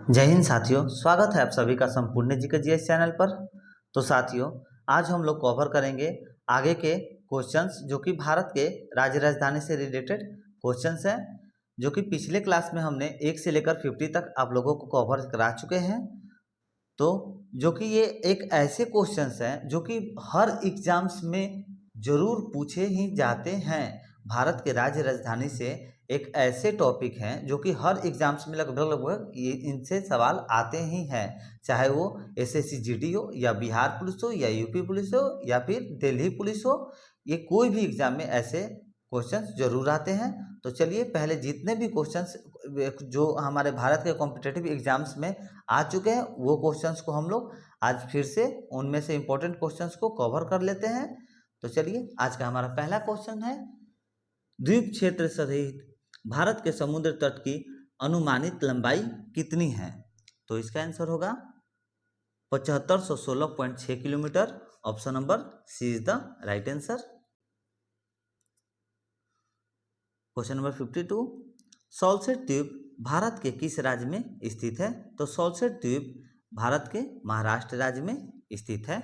जय हिंद साथियों, स्वागत है आप सभी का संपूर्ण जी के जीएस चैनल पर। तो साथियों, आज हम लोग कवर करेंगे आगे के क्वेश्चंस जो कि भारत के राज्य राजधानी से रिलेटेड क्वेश्चंस हैं, जो कि पिछले क्लास में हमने 1 से लेकर 50 तक आप लोगों को कवर करा चुके हैं। तो जो कि ये एक ऐसे क्वेश्चंस हैं जो कि हर एग्जाम्स में जरूर पूछे ही जाते हैं। भारत के राज्य राजधानी से एक ऐसे टॉपिक हैं जो कि हर एग्जाम्स में लगभग लगभग ये इनसे सवाल आते ही हैं, चाहे वो एसएससी जीडी हो या बिहार पुलिस हो या यूपी पुलिस हो या फिर दिल्ली पुलिस हो। ये कोई भी एग्जाम में ऐसे क्वेश्चंस जरूर आते हैं। तो चलिए, पहले जितने भी क्वेश्चंस जो हमारे भारत के कॉम्पिटिटिव एग्जाम्स में आ चुके हैं वो क्वेश्चंस को हम लोग आज फिर से उनमें से इंपॉर्टेंट क्वेश्चंस को कवर कर लेते हैं। तो चलिए, आज का हमारा पहला क्वेश्चन है, द्वीप क्षेत्र सहित भारत के समुद्र तट की अनुमानित लंबाई कितनी है? तो इसका आंसर होगा 7516.6 kilometre. Option number C is the right answer. Question number 52, Salsette द्वीप भारत के किस राज्य में स्थित है? तो सॉल्सेट द्वीप भारत के महाराष्ट्र राज्य में स्थित है।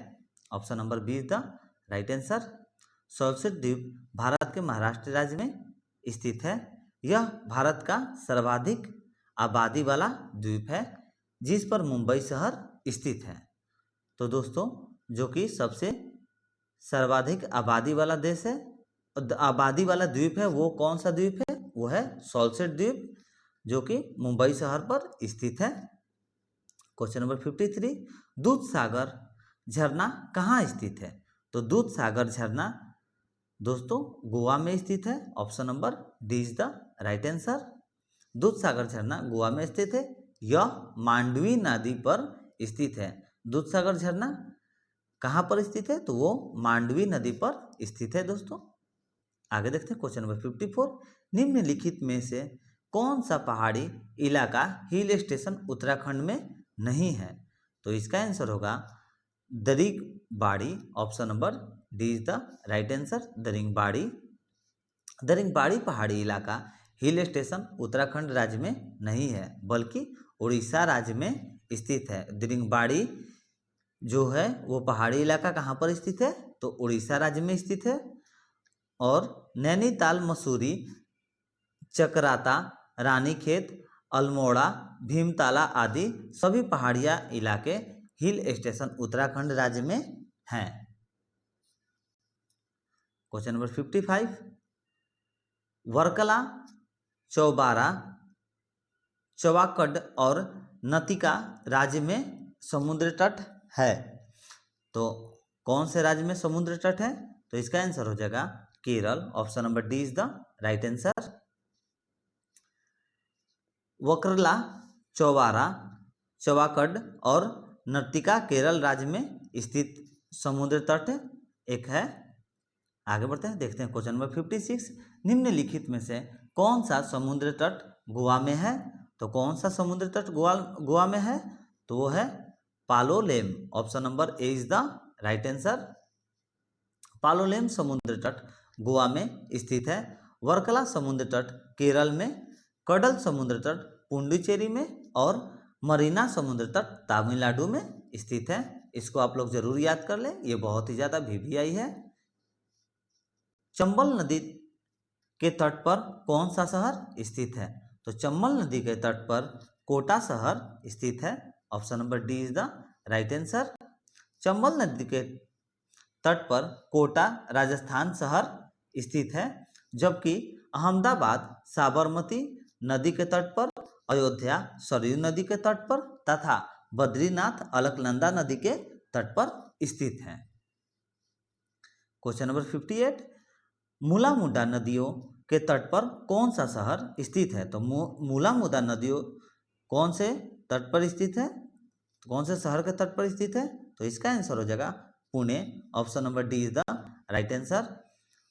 Option number B is the right answer. Salsette द्वीप भारत के महाराष्ट्र राज्य में स्थित है। यह भारत का सर्वाधिक आबादी वाला द्वीप है जिस पर मुंबई शहर स्थित है। तो दोस्तों, जो कि सबसे सर्वाधिक आबादी वाला देश है, आबादी वाला द्वीप है, वो कौन सा द्वीप है? वो है सॉल्सेट द्वीप, जो कि मुंबई शहर पर स्थित है। क्वेश्चन नंबर 53, दूध सागर झरना कहाँ स्थित है? तो दूध सागर झरना दोस्तों गोवा में स्थित है। Option number D is the right answer. दूध सागर झरना गोवा में स्थित है। यह मांडवी नदी पर स्थित है। दूध सागर झरना कहाँ पर स्थित है? तो वो मांडवी नदी पर स्थित है। दोस्तों आगे देखते हैं क्वेश्चन नंबर 54, निम्नलिखित में से कौन सा पहाड़ी इलाका हिल स्टेशन उत्तराखंड में नहीं है? तो इसका आंसर होगा Daringbadi. Option number D is the right answer. Daringbadi पहाड़ी इलाका हिल स्टेशन उत्तराखंड राज्य में नहीं है, बल्कि उड़ीसा राज्य में स्थित है। दरिंगबाड़ी जो है वो पहाड़ी इलाका कहाँ पर स्थित है? तो उड़ीसा राज्य में स्थित है। और नैनीताल, मसूरी, चकराता, रानीखेत, अल्मोड़ा, भीमताला आदि सभी पहाड़िया इलाके हिल स्टेशन उत्तराखंड राज्य में हैं। क्वेश्चन नंबर 55, वर्कला, चौबारा, चवाकड और नतिका राज्य में समुद्र तट है। तो कौन से राज्य में समुद्र तट है? तो इसका आंसर हो जाएगा Kerala. Option number D is the right answer. Varkala, Chowara, Chavakkad और नर्तिका केरल राज्य में स्थित समुद्र तट एक है। आगे बढ़ते हैं, देखते हैं क्वेश्चन नंबर 56, निम्नलिखित में से कौन सा समुद्र तट गोवा में है? तो कौन सा समुद्र तट गोवा में है? तो वो है Palolem. Option number A is the right answer. Palolem समुद्र तट गोवा में स्थित है। वर्कला समुद्र तट केरल में, कडल समुद्र तट पुडुचेरी में और मरीना समुद्र तट तमिलनाडु में स्थित है। इसको आप लोग जरूर याद कर लें, ये बहुत ही ज्यादा वीवीआई है। चंबल नदी के तट पर कौन सा शहर स्थित है? तो चंबल नदी के तट पर कोटा शहर स्थित है। Option number D is the right answer. Chambal नदी के तट पर कोटा राजस्थान शहर स्थित है, जबकि अहमदाबाद साबरमती नदी के तट पर, अयोध्या सरयू नदी के तट पर तथा बद्रीनाथ अलकनंदा नदी के तट पर स्थित है। क्वेश्चन नंबर 58, मूला मुंडा नदियों के तट पर कौन सा शहर स्थित है? तो मूला मुंडा नदियों कौन से तट पर स्थित है? कौन से शहर के तट पर स्थित है? तो इसका आंसर हो जाएगा Pune. Option number D is the right answer.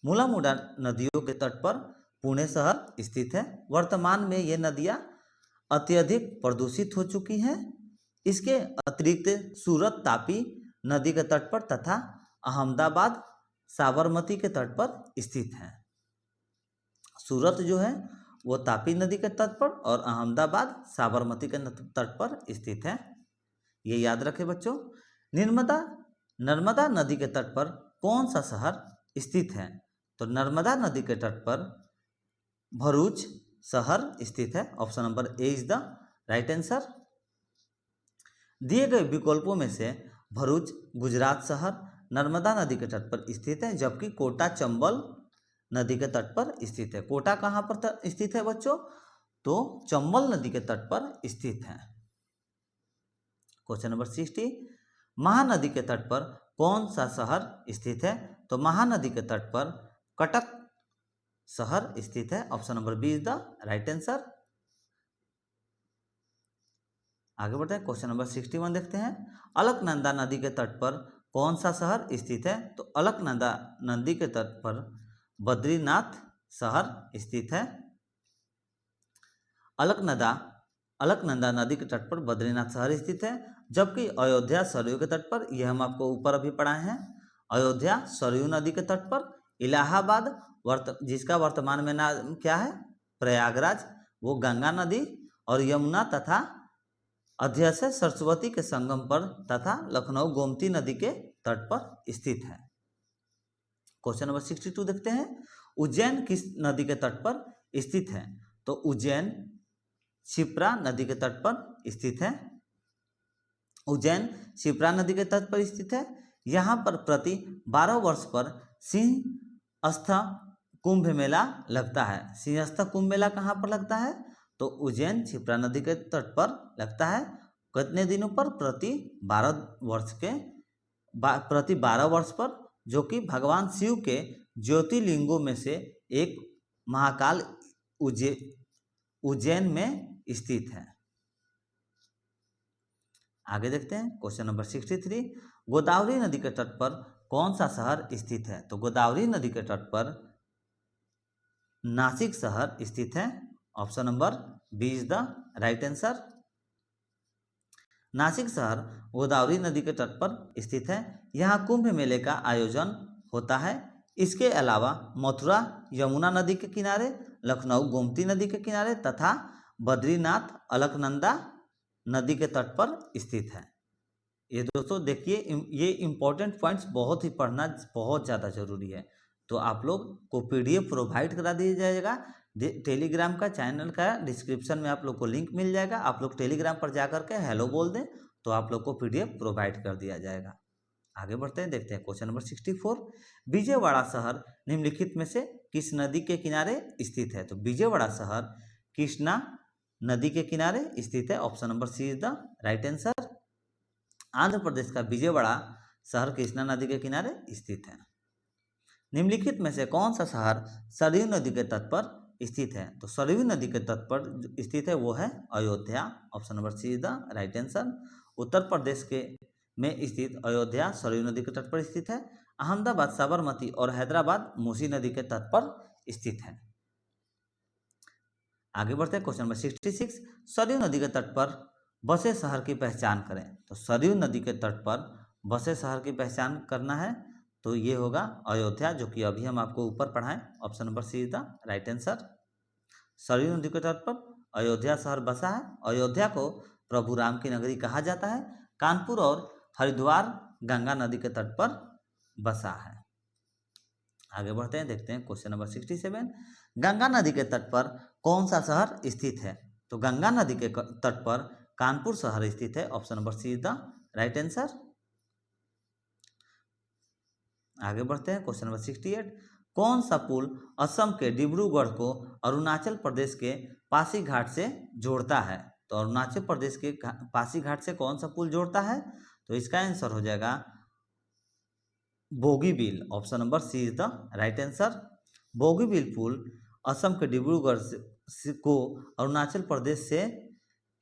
Mula मुंडा नदियों के तट पर पुणे शहर स्थित है। वर्तमान में ये नदियां अत्यधिक प्रदूषित हो चुकी हैं। इसके अतिरिक्त सूरत तापी नदी के तट पर तथा अहमदाबाद साबरमती के तट पर स्थित है। सूरत जो है वो तापी नदी के तट पर, और अहमदाबाद साबरमती के तट पर स्थित है। ये याद रखें बच्चों। नर्मदा नर्मदा नदी के तट पर कौन सा शहर स्थित है? तो नर्मदा नदी के तट पर भरूच शहर स्थित है। Option number A is the right answer. दिए गए विकल्पों में से भरूच गुजरात शहर नर्मदा नदी के तट पर स्थित है, जबकि कोटा चंबल नदी के तट पर स्थित है। कोटा कहाँ पर स्थित है बच्चों? तो चंबल नदी के तट पर स्थित है। क्वेश्चन नंबर 60, महानदी के तट पर कौन सा शहर स्थित है? तो महानदी के तट पर कटक शहर स्थित है। Option number B is the right answer. आगे बढ़ते हैं, क्वेश्चन नंबर 61 देखते हैं। अलकनंदा नदी के तट पर कौन सा शहर स्थित है? तो अलकनंदा नदी के तट पर बद्रीनाथ शहर स्थित है। अलकनंदा नदी के तट पर बद्रीनाथ शहर स्थित है, जबकि अयोध्या सरयू के तट पर, यह हम आपको ऊपर अभी पढ़ाए हैं, अयोध्या सरयू नदी के तट पर, इलाहाबाद जिसका वर्तमान में नाम क्या है? प्रयागराज, वो गंगा नदी और यमुना तथा अध्यक्ष सरस्वती के संगम पर तथा लखनऊ गोमती नदी के तट पर स्थित है। क्वेश्चन नंबर 62 देखते हैं। उज्जैन किस नदी के तट पर स्थित है? तो उज्जैन क्षिप्रा नदी के तट पर स्थित है। उज्जैन क्षिप्रा नदी के तट पर स्थित है। यहाँ पर प्रति 12 वर्ष पर सिंहस्थ कुंभ मेला लगता है। सिंहस्थ कुंभ मेला कहाँ पर लगता है? तो उज्जैन क्षिप्रा नदी के तट पर लगता है। कितने दिनों पर? प्रति 12 वर्ष पर, जो कि भगवान शिव के ज्योतिर्लिंगों में से एक महाकाल उज्जैन में स्थित है। आगे देखते हैं, क्वेश्चन नंबर 63, गोदावरी नदी के तट पर कौन सा शहर स्थित है? तो गोदावरी नदी के तट पर नासिक शहर स्थित है। Option number B is the right answer. Nashik शहर गोदावरी नदी के तट पर स्थित है। यहाँ कुंभ मेले का आयोजन होता है। इसके अलावा मथुरा यमुना नदी के किनारे, लखनऊ गोमती नदी के किनारे तथा बद्रीनाथ अलकनंदा नदी के तट पर स्थित है। ये दोस्तों देखिए, ये इंपॉर्टेंट पॉइंट्स बहुत ही पढ़ना बहुत ज़्यादा जरूरी है। तो आप लोग को PDF प्रोवाइड करा दिया जाएगा। टेलीग्राम का चैनल का डिस्क्रिप्शन में आप लोग को लिंक मिल जाएगा। आप लोग टेलीग्राम पर जा करके हेलो बोल दें तो आप लोग को PDF प्रोवाइड कर दिया जाएगा। आगे बढ़ते हैं, देखते हैं क्वेश्चन नंबर 64, विजयवाड़ा शहर निम्नलिखित में से किस नदी के किनारे स्थित है? तो विजयवाड़ा शहर कृष्णा नदी के किनारे स्थित है। Option number C is the right answer. Andhra Pradesh का विजयवाड़ा शहर कृष्णा नदी के किनारे स्थित है। निम्नलिखित में से कौन सा शहर सरयू नदी के तट पर स्थित है? तो सरयू नदी के तट पर स्थित है वो है Ayodhya. Option number C is the right answer. Uttar Pradesh के में स्थित अयोध्या सरयू नदी के तट पर स्थित है। अहमदाबाद साबरमती और हैदराबाद मूसी नदी के तट पर स्थित है। आगे बढ़ते हैं, क्वेश्चन नंबर 66, सरयू नदी के तट पर बसे शहर की पहचान करें। तो सरयू नदी के तट पर बसे शहर की पहचान करना है तो ये होगा अयोध्या, जो कि अभी हम आपको ऊपर पढ़ाएं। Option number C is the right answer. Saryu नदी के तट पर अयोध्या शहर बसा है। अयोध्या को प्रभु राम की नगरी कहा जाता है। कानपुर और हरिद्वार गंगा नदी के तट पर बसा है। आगे बढ़ते हैं, देखते हैं क्वेश्चन नंबर 67, गंगा नदी के तट पर कौन सा शहर स्थित है? तो गंगा नदी के तट पर कानपुर शहर स्थित है। Option number C is the right answer. आगे बढ़ते हैं, क्वेश्चन नंबर 68, कौन सा पुल असम के डिब्रूगढ़ को अरुणाचल प्रदेश के पासीघाट से जोड़ता है? तो अरुणाचल प्रदेश के पासीघाट से कौन सा पुल जोड़ता है? तो इसका आंसर हो जाएगा Bogibeel. Option number C is the right answer. Bogibeel पुल असम के डिब्रूगढ़ को अरुणाचल प्रदेश से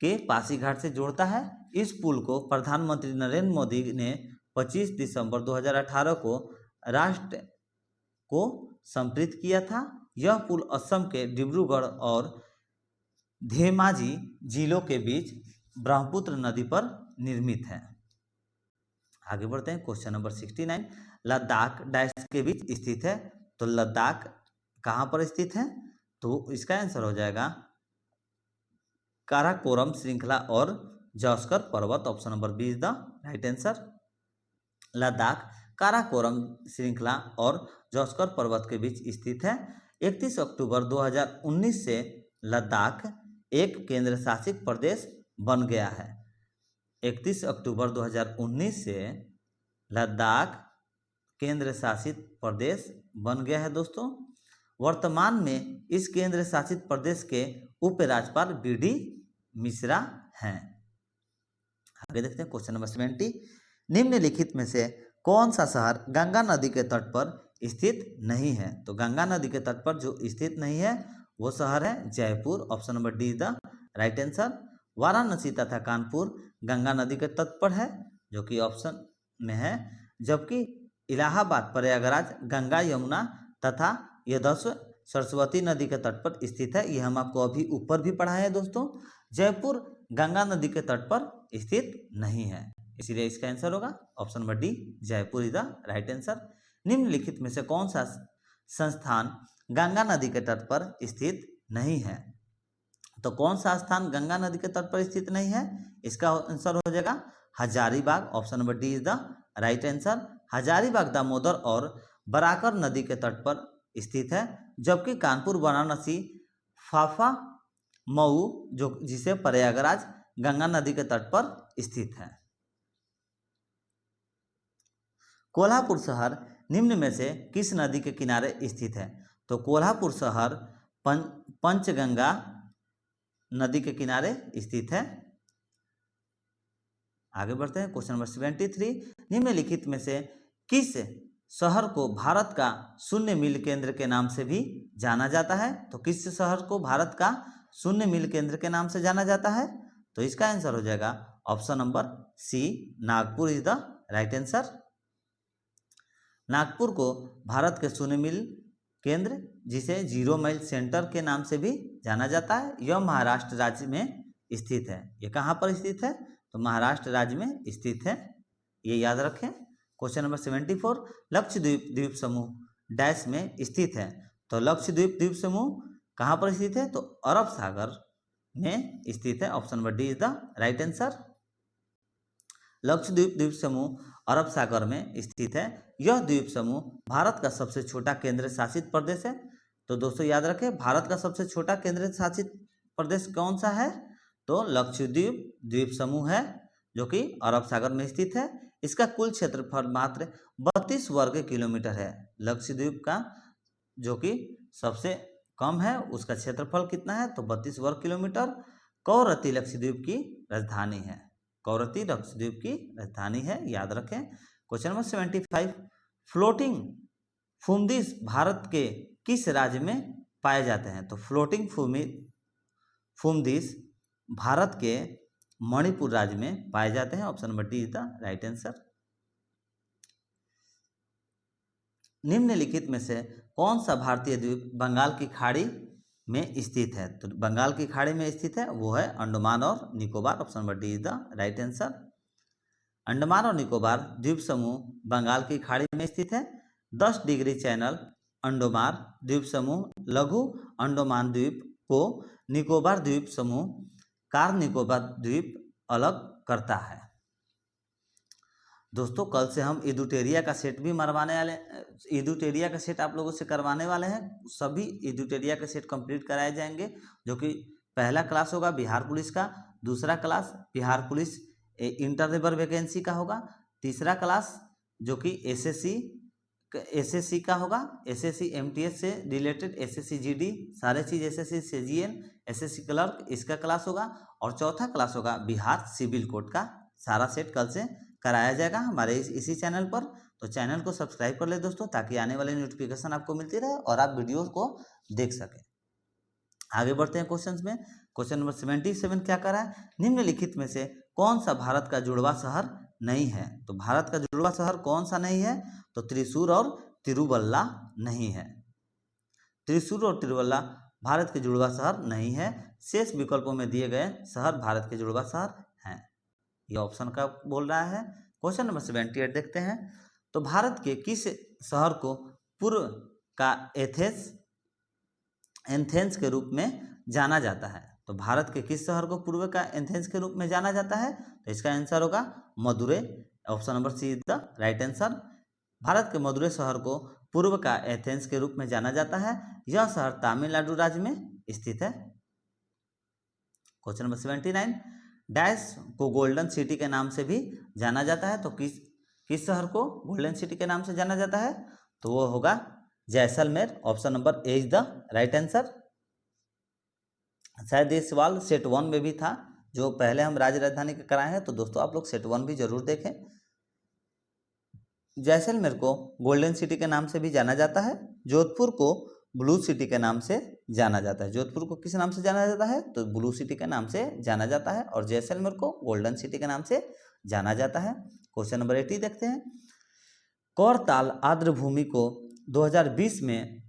के पासीघाट से जोड़ता है। इस पुल को प्रधानमंत्री नरेंद्र मोदी ने 25 दिसंबर 2018 को राष्ट्र को समर्पित किया था। यह पुल असम के डिब्रूगढ़ और धेमाजी जिलों के बीच ब्रह्मपुत्र नदी पर निर्मित है। आगे बढ़ते हैं, क्वेश्चन नंबर 69, लद्दाख डैश के बीच स्थित है? तो लद्दाख कहाँ पर स्थित है? तो इसका आंसर हो जाएगा काराकोरम श्रृंखला और जॉस्कर पर्वत। Option number B is the right answer. Ladakh Karakoram श्रृंखला और जॉस्कर पर्वत के बीच स्थित है। 31 अक्टूबर 2019 से लद्दाख एक केंद्र शासित प्रदेश बन गया है। 31 अक्टूबर 2019 से लद्दाख केंद्र शासित प्रदेश बन गया है दोस्तों। वर्तमान में इस केंद्र शासित प्रदेश के उपराज्यपाल बी.डी. मिश्रा हैं। आगे देखते हैं क्वेश्चन नंबर 70। निम्नलिखित में से कौन सा शहर गंगा नदी के तट पर स्थित नहीं है? तो गंगा नदी के तट पर जो स्थित नहीं है वो शहर है Jaipur. Option number D is the right answer. Varanasi तथा कानपुर गंगा नदी के तट पर है, जो कि ऑप्शन में है, जबकि इलाहाबाद प्रयागराज गंगा यमुना तथा यदस्व सरस्वती नदी के तट पर स्थित है। यह हम आपको अभी ऊपर भी पढ़ाए हैं दोस्तों। जयपुर गंगा नदी के तट पर स्थित नहीं है, इसीलिए इसका आंसर होगा option number D, Jaipur is the right answer. निम्नलिखित में से कौन सा संस्थान गंगा नदी के तट पर स्थित नहीं है? तो कौन सा स्थान गंगा नदी के तट पर स्थित नहीं है? इसका आंसर हो जाएगा Hazaribagh. Option number D is the right answer. Hazaribagh Damodar और बराकर नदी के तट पर स्थित है, जबकि कानपुर वाराणसी फाफा मऊ जो जिसे प्रयागराज गंगा नदी के तट पर स्थित है। कोल्हापुर शहर निम्न में से किस नदी के किनारे स्थित है? तो कोल्हापुर शहर पंचगंगा नदी के किनारे स्थित है। आगे बढ़ते हैं क्वेश्चन नंबर 73। निम्नलिखित में से किस शहर को भारत का शून्य मील केंद्र के नाम से भी जाना जाता है? तो किस शहर को भारत का शून्य मील केंद्र के नाम से जाना जाता है? तो इसका आंसर हो जाएगा option number C, Nagpur is the right answer. Nagpur को भारत के शून्य मील केंद्र, जिसे जीरो माइल सेंटर के नाम से भी जाना जाता है, यह महाराष्ट्र राज्य में स्थित है। यह कहाँ पर स्थित है? तो महाराष्ट्र राज्य में स्थित है, ये याद रखें। Question number 74। लक्षद्वीप द्वीप समूह डैश में स्थित है। तो लक्षद्वीप द्वीप समूह कहाँ पर स्थित है? तो अरब सागर में स्थित है। Option number D is the right answer. Lakshadweep द्वीप समूह अरब सागर में स्थित है। यह द्वीप समूह भारत का सबसे छोटा केंद्र शासित प्रदेश है। तो दोस्तों याद रखें, भारत का सबसे छोटा केंद्र शासित प्रदेश कौन सा है? तो लक्षद्वीप द्वीप समूह है, जो कि अरब सागर में स्थित है। इसका कुल क्षेत्रफल मात्र 32 वर्ग किलोमीटर है। लक्षद्वीप का जो कि सबसे कम है, उसका क्षेत्रफल कितना है? तो 32 वर्ग किलोमीटर। कवरत्ती लक्षद्वीप की राजधानी है। कवरत्ती लक्षद्वीप की राजधानी है, याद रखें। Question number 75। फ्लोटिंग फुमदिश भारत के किस राज्य में पाए जाते हैं? तो फ्लोटिंग फुमदिश भारत के मणिपुर राज्य में पाए जाते हैं। Option number D is the right answer. निम्नलिखित में से कौन सा भारतीय द्वीप बंगाल की खाड़ी में स्थित है? तो बंगाल की खाड़ी में स्थित है वो है अंडमान और Nicobar. Option number D is the right answer. Andaman और निकोबार द्वीप समूह बंगाल की खाड़ी में स्थित है। 10 डिग्री चैनल अंडमान द्वीप समूह लघु अंडमान द्वीप को निकोबार द्वीप समूह कार निकोबार द्वीप अलग करता है। दोस्तों कल से हम इदुटेरिया का सेट भी मरवाने वाले, इदुटेरिया का सेट आप लोगों से करवाने वाले हैं। सभी इदुटेरिया के सेट कंप्लीट कराए जाएंगे, जो कि पहला क्लास होगा बिहार पुलिस का, दूसरा class Bihar police inter level vacancy का होगा, तीसरा क्लास जो कि एसएससी का होगा, एसएससी एमटीएस से रिलेटेड, एसएससी जीडी सारे चीज़, एसएससी सीजीएल, एसएससी क्लर्क इसका क्लास होगा, और चौथा क्लास होगा बिहार सिविल कोड का। सारा सेट कल से कराया जाएगा हमारे इसी चैनल पर। तो चैनल को सब्सक्राइब कर ले दोस्तों, ताकि आने वाले नोटिफिकेशन आपको मिलती रहे और आप वीडियो को देख सकें। आगे बढ़ते हैं क्वेश्चंस में। क्वेश्चन नंबर 77 क्या कर रहा है? निम्नलिखित में से कौन सा भारत का जुड़वा शहर नहीं है? तो भारत का जुड़वा शहर कौन सा नहीं है? तो त्रिशूर और तिरुवल्ला नहीं है। त्रिशूर और तिरुवल्ला भारत के जुड़वा शहर नहीं है। शेष विकल्पों में दिए गए शहर भारत के जुड़वा शहर हैं। यह ऑप्शन का बोल रहा है। क्वेश्चन नंबर 78 देखते हैं। तो भारत के किस शहर को पूर्व का एथेंस के रूप में जाना जाता है? तो भारत के किस शहर को पूर्व का एथेंस के रूप में जाना जाता है? तो इसका आंसर होगा Madurai. Option number C is the right answer. Bharat के मदुरै शहर को पूर्व का एथेंस के रूप में जाना जाता है। यह शहर तमिलनाडु राज्य में स्थित है। क्वेश्चन नंबर 79, डैश को गोल्डन सिटी के नाम से भी जाना जाता है? तो किस शहर को गोल्डन सिटी के नाम से जाना जाता है? तो वो होगा Jaisalmer. Option number A is the right answer. शायद ये सवाल सेट 1 में भी था, जो पहले हम राज्य राजधानी के कराए हैं, तो दोस्तों आप लोग सेट 1 भी जरूर देखें। जैसलमेर को गोल्डन सिटी के नाम से भी जाना जाता है। जोधपुर को ब्लू सिटी के नाम से जाना जाता है। जोधपुर को किस नाम से जाना जाता है? तो ब्लू सिटी के नाम से जाना जाता है। और जैसलमेर को गोल्डन सिटी के नाम से जाना जाता है। क्वेश्चन नंबर 80 देखते हैं। कौरताल आर्द्रभूमि को 2020 में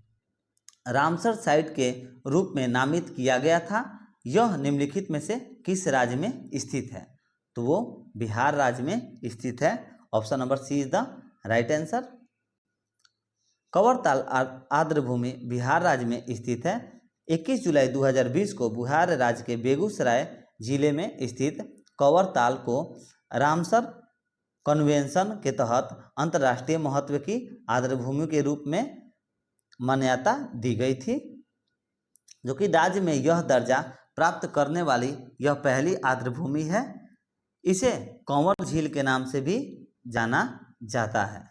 रामसर साइट के रूप में नामित किया गया था। यह निम्नलिखित में से किस राज्य में स्थित है? तो वो बिहार राज्य में स्थित है। Option number C is the right answer. कौरताल आर्द्रभूमि बिहार राज्य में स्थित है। 21 जुलाई 2020 को बिहार राज्य के बेगूसराय जिले में स्थित कौरताल को रामसर कन्वेंशन के तहत अंतर्राष्ट्रीय महत्व की आर्द्रभूमि के रूप में मान्यता दी गई थी, जो कि राज्य में यह दर्जा प्राप्त करने वाली यह पहली आर्द्रभूमि है। इसे कंवर झील के नाम से भी जाना जाता है।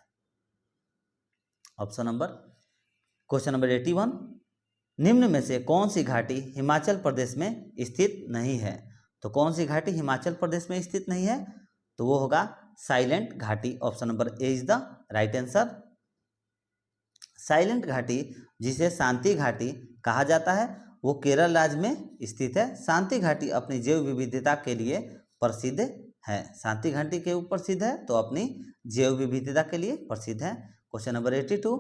क्वेश्चन नंबर 81, निम्न में से कौन सी घाटी हिमाचल प्रदेश में स्थित नहीं है? तो कौन सी घाटी हिमाचल प्रदेश में स्थित नहीं है? तो वो होगा साइलेंट घाटी। Option number A is the right answer. Silent घाटी, जिसे शांति घाटी कहा जाता है, वो केरल राज्य में स्थित है। शांति घाटी अपनी जैव विविधता के लिए प्रसिद्ध है। शांति घाटी के ऊपर प्रसिद्ध है, तो अपनी जैव विविधता के लिए प्रसिद्ध है। क्वेश्चन नंबर 82,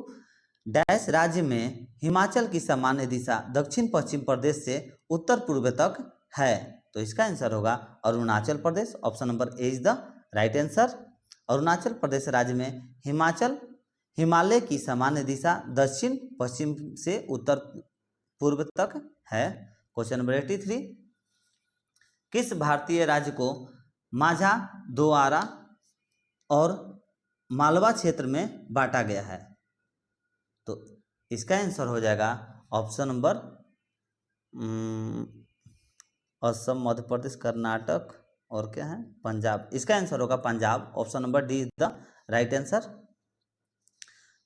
डैश राज्य में हिमाचल की सामान्य दिशा दक्षिण पश्चिम प्रदेश से उत्तर पूर्व तक है? तो इसका आंसर होगा Arunachal Pradesh. Option number A is the right answer. Arunachal Pradesh राज्य में हिमालय की सामान्य दिशा दक्षिण पश्चिम से उत्तर पूर्व तक है। क्वेश्चन नंबर 83, किस भारतीय राज्य को माझा, दोआरा और मालवा क्षेत्र में बांटा गया है? तो इसका आंसर हो जाएगा ऑप्शन नंबर असम, मध्य प्रदेश, कर्नाटक और क्या है, पंजाब। इसका आंसर होगा Punjab. Option number D is the right answer.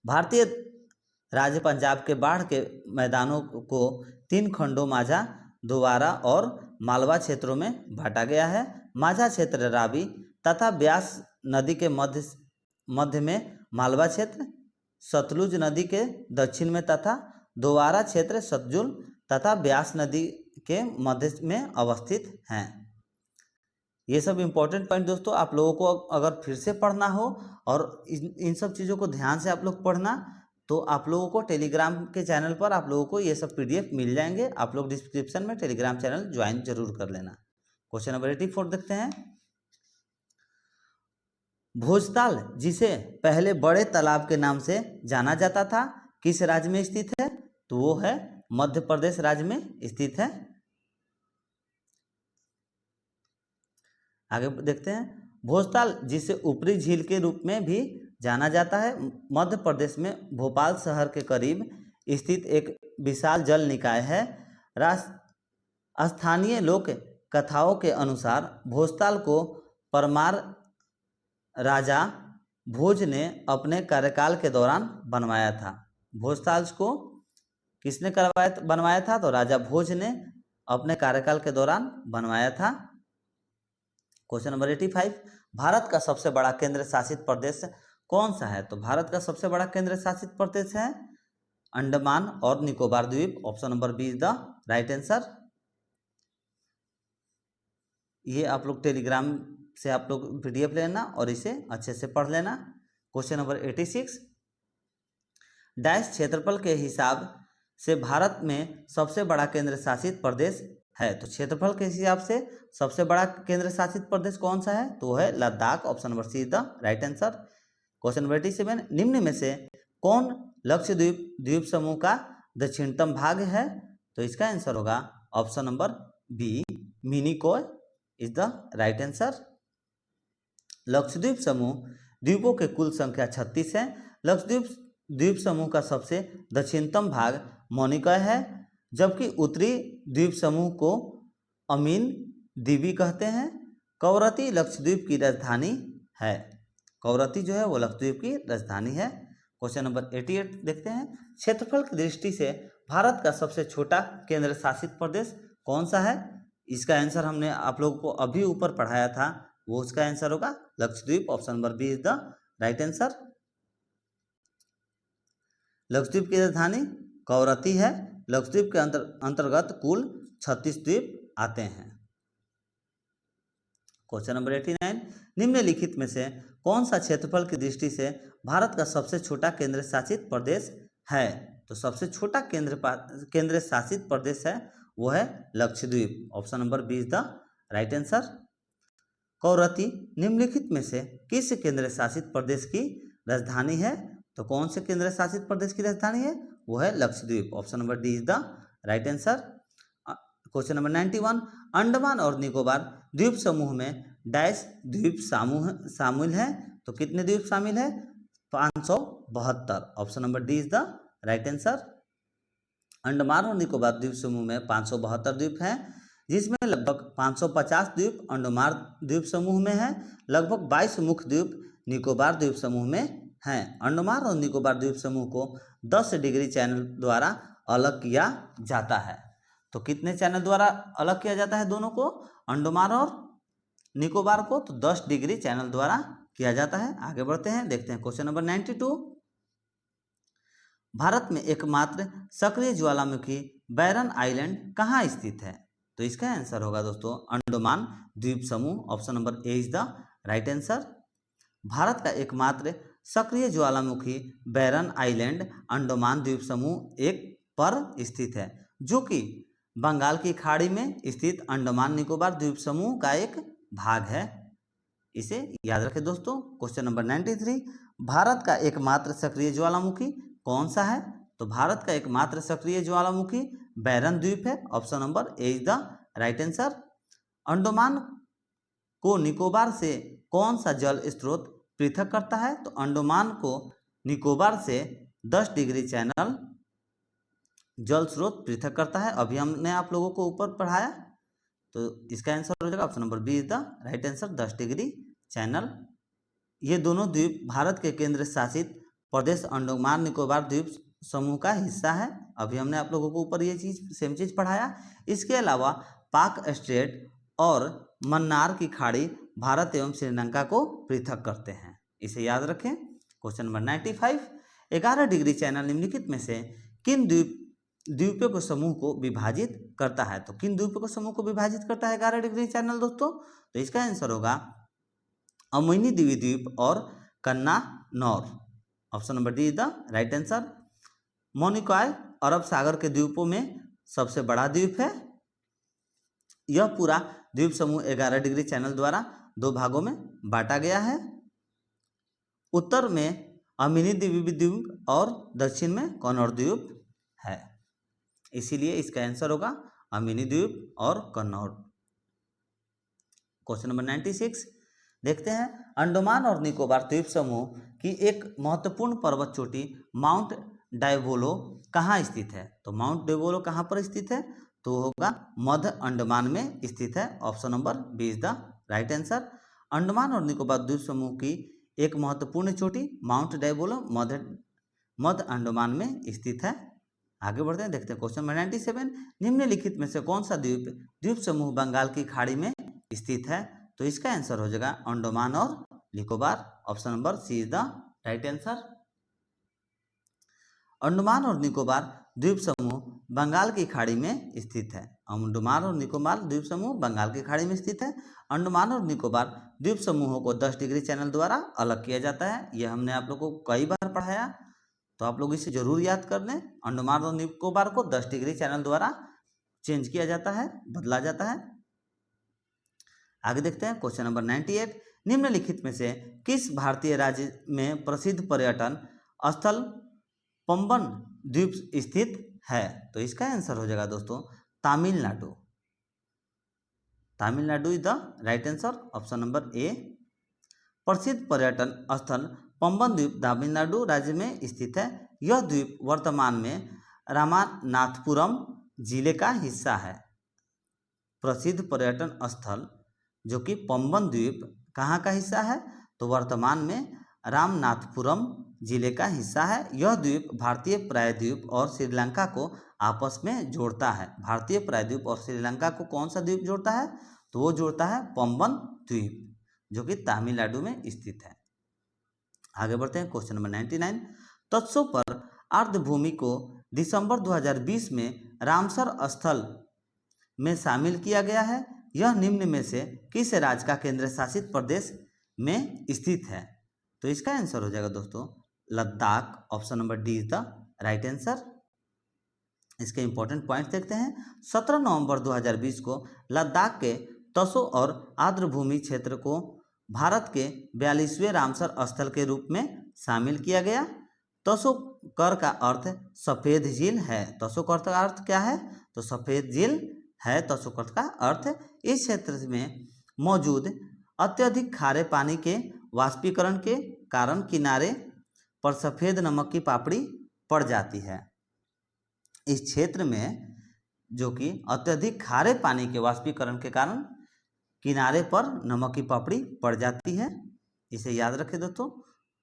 भारतीय राज्य पंजाब के बाढ़ के मैदानों को 3 खंडों माझा, दोआरा और मालवा क्षेत्रों में बांटा गया है। माझा क्षेत्र रावी तथा ब्यास नदी के मध्य में मालवा क्षेत्र, सतलुज नदी के दक्षिण में तथा दोआरा क्षेत्र सतलुज तथा ब्यास नदी के मध्य में अवस्थित हैं। ये सब इम्पोर्टेंट पॉइंट दोस्तों आप लोगों को अगर फिर से पढ़ना हो और इन सब चीज़ों को ध्यान से आप लोग पढ़ना, तो आप लोगों को टेलीग्राम के चैनल पर आप लोगों को ये सब PDF मिल जाएंगे। आप लोग डिस्क्रिप्शन में टेलीग्राम चैनल ज्वाइन जरूर कर लेना। क्वेश्चन नंबर 84 देखते हैं। भोजताल, जिसे पहले बड़े तालाब के नाम से जाना जाता था, किस राज्य में स्थित है? तो वो है मध्य प्रदेश राज्य में स्थित है। आगे देखते हैं। भोजताल, जिसे ऊपरी झील के रूप में भी जाना जाता है, मध्य प्रदेश में भोपाल शहर के करीब स्थित एक विशाल जल निकाय है। स्थानीय लोक कथाओं के अनुसार भोजताल को परमार राजा भोज ने अपने कार्यकाल के दौरान बनवाया था। भोजताल को किसने बनवाया था? तो राजा भोज ने अपने कार्यकाल के दौरान बनवाया था। क्वेश्चन नंबर 85, भारत का सबसे बड़ा केंद्र शासित प्रदेश कौन सा है? तो भारत का सबसे बड़ा केंद्र शासित प्रदेश है अंडमान और निकोबार द्वीप। Option number B is the right answer. ये आप लोग टेलीग्राम से आप लोग PDF लेना और इसे अच्छे से पढ़ लेना। क्वेश्चन नंबर 86, डैश क्षेत्रफल के हिसाब से भारत में सबसे बड़ा केंद्र शासित प्रदेश है? तो क्षेत्रफल के हिसाब से सबसे बड़ा केंद्र शासित प्रदेश कौन सा है? तो वो है Ladakh. Option number C is the right answer. Question number 87, निम्न में से कौन लक्षद्वीप द्वीप समूह का दक्षिणतम भाग है? तो इसका आंसर होगा option number B, Minicoy is the right answer. Lakshadweep समूह द्वीपों के कुल संख्या 36 है। लक्षद्वीप द्वीप समूह का सबसे दक्षिणतम भाग मोनिकॉय है, जबकि उत्तरी द्वीप समूह को अमीन द्वीपी कहते हैं। कवरत्ती लक्षद्वीप की राजधानी है। कवरत्ती जो है वो लक्षद्वीप की राजधानी है। क्वेश्चन नंबर 88 देखते हैं। क्षेत्रफल की दृष्टि से भारत का सबसे छोटा केंद्र शासित प्रदेश कौन सा है? इसका आंसर हमने आप लोगों को अभी ऊपर पढ़ाया था, वो उसका आंसर होगा Lakshadweep. Option number B is the right answer. Lakshadweep की राजधानी कवरत्ती है। लक्षद्वीप के अंतर्गत कुल 36 द्वीप आते हैं। क्वेश्चन नंबर 89, निम्नलिखित में से कौन सा क्षेत्रफल की दृष्टि से भारत का सबसे छोटा केंद्र शासित प्रदेश है? तो सबसे छोटा केंद्र शासित प्रदेश है वो है Lakshadweep. Option number B is the right answer. Kavaratti निम्नलिखित में से किस केंद्र शासित प्रदेश की राजधानी है? तो कौन से केंद्र शासित प्रदेश की राजधानी है? वो है Lakshadweep. Option number D is the right answer. Question number 91, Andaman और निकोबार द्वीप समूह में डैश द्वीप शामिल है? तो कितने द्वीप शामिल है? 572। Option number D is the right answer. Andaman और निकोबार द्वीप समूह में 572 द्वीप हैं, जिसमें लगभग 550 द्वीप अंडमान द्वीप समूह में है। लगभग 22 मुख्य द्वीप निकोबार द्वीप समूह में हैं। अंडमान और निकोबार द्वीप समूह को 10 डिग्री चैनल द्वारा अलग किया जाता है। तो कितने चैनल द्वारा अलग किया जाता है दोनों को, अंडमान और निकोबार को? तो 10 डिग्री चैनल द्वारा किया जाता है। आगे बढ़ते हैं, देखते हैं क्वेश्चन नंबर 92, भारत में एकमात्र सक्रिय ज्वालामुखी बैरन आइलैंड कहाँ स्थित है? तो इसका आंसर होगा दोस्तों अंडमान द्वीप समूह। Option number A is the right answer. Bharat का एकमात्र सक्रिय ज्वालामुखी बैरन आइलैंड अंडमान द्वीप समूह एक पर स्थित है, जो कि बंगाल की खाड़ी में स्थित अंडमान निकोबार द्वीप समूह का एक भाग है। इसे याद रखें दोस्तों। क्वेश्चन नंबर 93, भारत का एकमात्र सक्रिय ज्वालामुखी कौन सा है? तो भारत का एकमात्र सक्रिय ज्वालामुखी बैरन द्वीप है। Option number A is the right answer. Andaman को निकोबार से कौन सा जल स्रोत पृथक करता है? तो अंडमान को निकोबार से 10 डिग्री चैनल जल स्रोत पृथक करता है। अभी हमने आप लोगों को ऊपर पढ़ाया, तो इसका आंसर हो जाएगा option number B is the right answer, 10 degree channel. ये दोनों द्वीप भारत के केंद्र शासित प्रदेश अंडमान निकोबार द्वीप समूह का हिस्सा है। अभी हमने आप लोगों को ऊपर ये सेम चीज़ पढ़ाया। इसके अलावा पाक स्ट्रेट और मन्नार की खाड़ी भारत एवं श्रीलंका को पृथक करते हैं। इसे याद रखें। क्वेश्चन नंबर 95, 11 डिग्री चैनल निम्नलिखित में से किन द्वीपों के समूह को विभाजित करता है? तो किन द्वीपों के समूह को विभाजित करता है 11 डिग्री चैनल दोस्तों? तो इसका आंसर होगा अमीनी द्वीप और Cannanore. Option number D is the right answer. Minicoy अरब सागर के द्वीपों में सबसे बड़ा द्वीप है। यह पूरा द्वीप समूह 11 डिग्री चैनल द्वारा 2 भागों में बांटा गया है। उत्तर में अमीनी द्वीप और दक्षिण में कन्नौर द्वीप है, इसीलिए इसका आंसर होगा अमीनी द्वीप और कन्नौर। क्वेश्चन नंबर 96 देखते हैं। अंडमान और निकोबार द्वीप समूह की एक महत्वपूर्ण पर्वत चोटी माउंट डायबोलो कहाँ स्थित है? तो माउंट डायबोलो कहाँ पर स्थित है? तो होगा मध्य अंडमान में स्थित है। Option number B is the right answer. Andaman और निकोबार द्वीप समूह की एक महत्वपूर्ण चोटी माउंट डायबोलो मध्य अंडमान में स्थित है। आगे बढ़ते हैं, देखते हैं क्वेश्चन नंबर 97, निम्नलिखित में से कौन सा द्वीप समूह बंगाल की खाड़ी में स्थित है? तो इसका आंसर हो जाएगा अंडमान और Nicobar. Option number C is the right answer. Andaman और निकोबार द्वीप समूह बंगाल की खाड़ी में स्थित है। अंडमान और निकोबार द्वीप समूह बंगाल की खाड़ी में स्थित है। अंडमान और निकोबार द्वीप समूहों को 10 डिग्री चैनल द्वारा अलग किया जाता है। यह हमने आप लोगों को कई बार पढ़ाया, तो आप लोग इसे जरूर याद कर लें। अंडमान और निकोबार को 10 डिग्री चैनल द्वारा चेंज किया जाता है, बदला जाता है। आगे देखते हैं क्वेश्चन नंबर 98, निम्नलिखित में से किस भारतीय राज्य में प्रसिद्ध पर्यटन स्थल पंबन द्वीप स्थित है? तो इसका आंसर हो जाएगा दोस्तों Tamil Nadu. Tamil Nadu is the right answer, option number ए। प्रसिद्ध पर्यटन स्थल पंबन द्वीप तमिलनाडु राज्य में स्थित है। यह द्वीप वर्तमान में रामनाथपुरम जिले का हिस्सा है। प्रसिद्ध पर्यटन स्थल जो कि पंबन द्वीप कहाँ का हिस्सा है? तो वर्तमान में रामनाथपुरम जिले का हिस्सा है। यह द्वीप भारतीय प्रायद्वीप और श्रीलंका को आपस में जोड़ता है। भारतीय प्रायद्वीप और श्रीलंका को कौन सा द्वीप जोड़ता है? तो वो जोड़ता है पंबन द्वीप, जो कि तमिलनाडु में स्थित है। आगे बढ़ते हैं, क्वेश्चन नंबर 99। तत्सो पर आर्द्रभूमि को दिसंबर 2020 में रामसर स्थल में शामिल किया गया है। यह निम्न में से किस राज्य का केंद्र शासित प्रदेश में स्थित है? तो इसका आंसर हो जाएगा दोस्तों Ladakh, option number D is the right answer. इसके इंपॉर्टेंट पॉइंट्स देखते हैं। 17 नवंबर 2020 को लद्दाख के तसो और आर्द्रभूमि क्षेत्र को भारत के 42वें रामसर स्थल के रूप में शामिल किया गया। तसोकर का अर्थ सफ़ेद झील है। तसोकर का अर्थ क्या है? तो सफ़ेद झील है तसोकर का अर्थ। इस क्षेत्र में मौजूद अत्यधिक खारे पानी के वाष्पीकरण के कारण किनारे पर सफ़ेद नमक की पापड़ी पड़ जाती है। इस क्षेत्र में जो कि अत्यधिक खारे पानी के वाष्पीकरण के कारण किनारे पर नमक की पापड़ी पड़ जाती है। इसे याद रखें दोस्तों।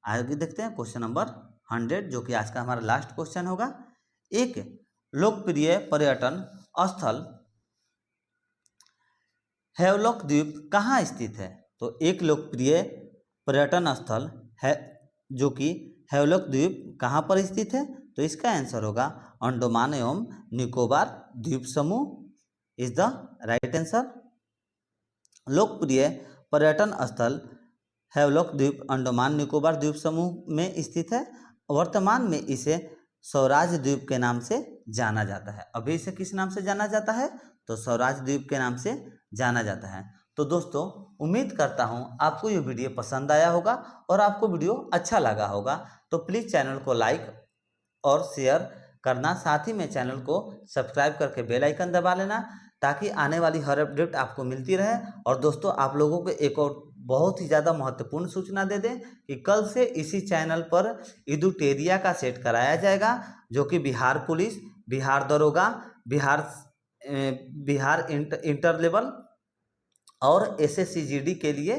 आगे देखते हैं क्वेश्चन नंबर 100, जो कि आज का हमारा लास्ट क्वेश्चन होगा। एक लोकप्रिय पर्यटन स्थल हैवलॉक द्वीप कहाँ स्थित है? तो एक लोकप्रिय पर्यटन स्थल है जो कि हैवलॉक द्वीप कहाँ पर स्थित है? तो इसका आंसर होगा अंडमान एवं निकोबार द्वीप समूह इज द राइट आंसर। लोकप्रिय पर्यटन स्थल हैवलॉक द्वीप अंडमान निकोबार द्वीप समूह में स्थित है। वर्तमान में इसे स्वराज द्वीप के नाम से जाना जाता है। अभी इसे किस नाम से जाना जाता है? तो स्वराज द्वीप के नाम से जाना जाता है। तो दोस्तों उम्मीद करता हूँ आपको ये वीडियो पसंद आया होगा और आपको वीडियो अच्छा लगा होगा। तो प्लीज़ चैनल को लाइक और शेयर करना, साथ ही में चैनल को सब्सक्राइब करके बेल आइकन दबा लेना, ताकि आने वाली हर अपडेट आपको मिलती रहे। और दोस्तों आप लोगों को एक और बहुत ही ज़्यादा महत्वपूर्ण सूचना दे दें कि कल से इसी चैनल पर इदुटेरिया का सेट कराया जाएगा, जो कि बिहार पुलिस, बिहार दरोगा, बिहार इंटर लेवल और SSC-GD के लिए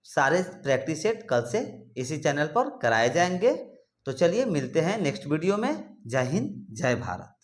सारे प्रैक्टिस सेट कल से इसी चैनल पर कराए जाएंगे। तो चलिए मिलते हैं नेक्स्ट वीडियो में। जय हिंद, जय भारत।